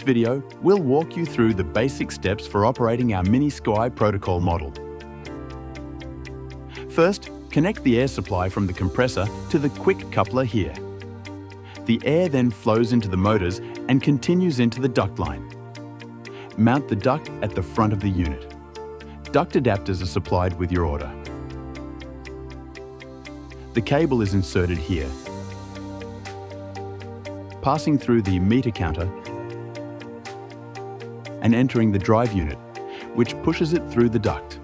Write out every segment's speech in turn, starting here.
this video, we'll walk you through the basic steps for operating our MiniSKY Protocol model. First, connect the air supply from the compressor to the quick coupler here. The air then flows into the motors and continues into the duct line. Mount the duct at the front of the unit. Duct adapters are supplied with your order. The cable is inserted here, passing through the meter counter and entering the drive unit, which pushes it through the duct.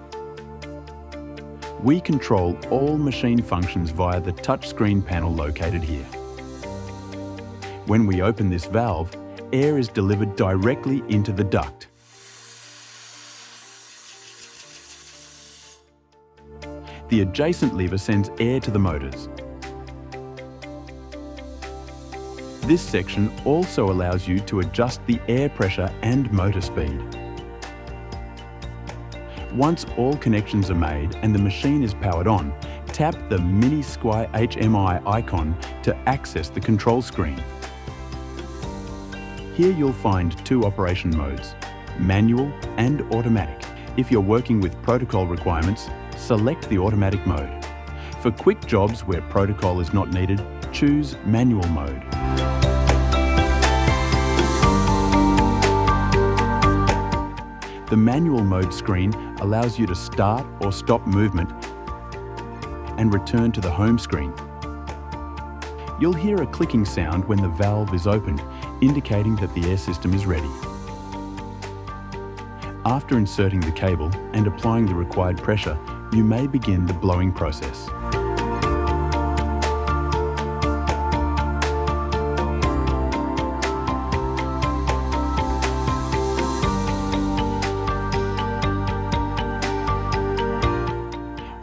We control all machine functions via the touchscreen panel located here. When we open this valve, air is delivered directly into the duct. The adjacent lever sends air to the motors. This section also allows you to adjust the air pressure and motor speed. Once all connections are made and the machine is powered on, tap the MiniSKY HMI icon to access the control screen. Here you'll find two operation modes, manual and automatic. If you're working with protocol requirements, select the automatic mode. For quick jobs where protocol is not needed, choose manual mode. The manual mode screen allows you to start or stop movement and return to the home screen. You'll hear a clicking sound when the valve is opened, indicating that the air system is ready. After inserting the cable and applying the required pressure, you may begin the blowing process.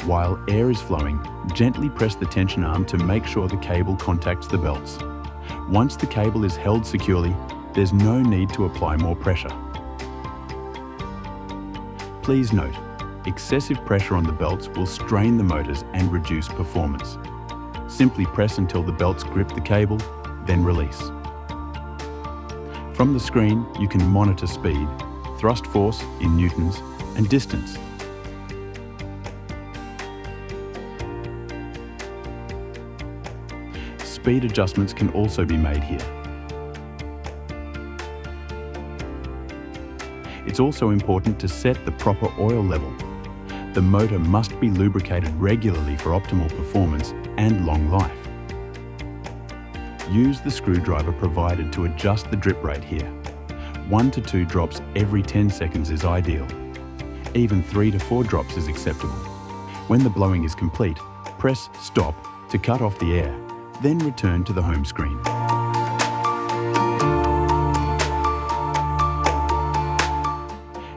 While air is flowing, gently press the tension arm to make sure the cable contacts the belts. Once the cable is held securely, there's no need to apply more pressure. Please note, excessive pressure on the belts will strain the motors and reduce performance. Simply press until the belts grip the cable, then release. From the screen, you can monitor speed, thrust force in newtons, and distance. Speed adjustments can also be made here. It's also important to set the proper oil level. The motor must be lubricated regularly for optimal performance and long life. Use the screwdriver provided to adjust the drip rate here. 1 to 2 drops every 10 seconds is ideal. Even 3 to 4 drops is acceptable. When the blowing is complete, press stop to cut off the air, then return to the home screen.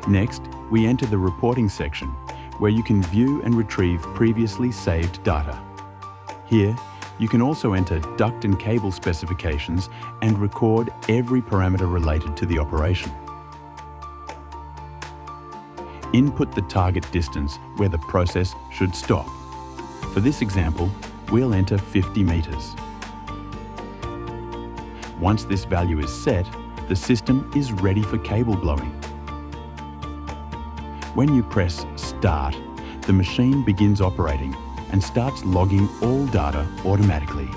Next, we enter the reporting section, where you can view and retrieve previously saved data. Here, you can also enter duct and cable specifications and record every parameter related to the operation. Input the target distance where the process should stop. For this example, we'll enter 50 meters. Once this value is set, the system is ready for cable blowing. When you press Start, the machine begins operating and starts logging all data automatically.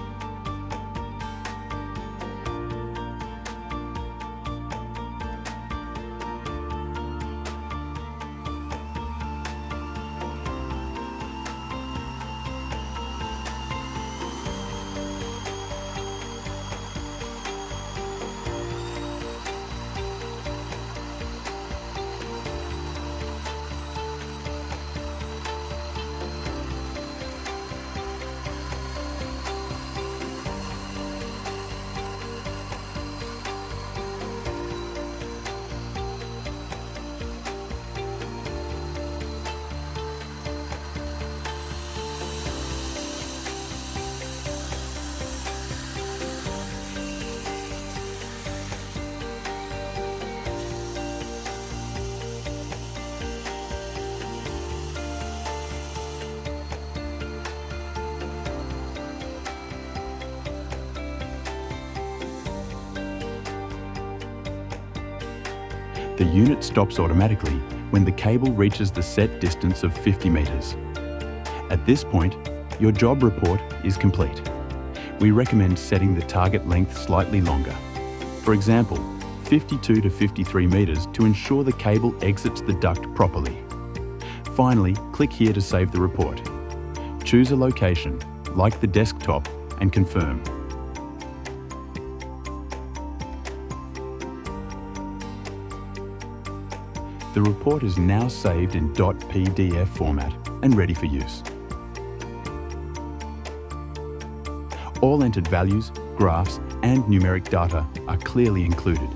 The unit stops automatically when the cable reaches the set distance of 50 meters. At this point, your job report is complete. We recommend setting the target length slightly longer. For example, 52 to 53 meters to ensure the cable exits the duct properly. Finally, click here to save the report. Choose a location, like the desktop, and confirm. The report is now saved in .pdf format and ready for use. All entered values, graphs, and numeric data are clearly included.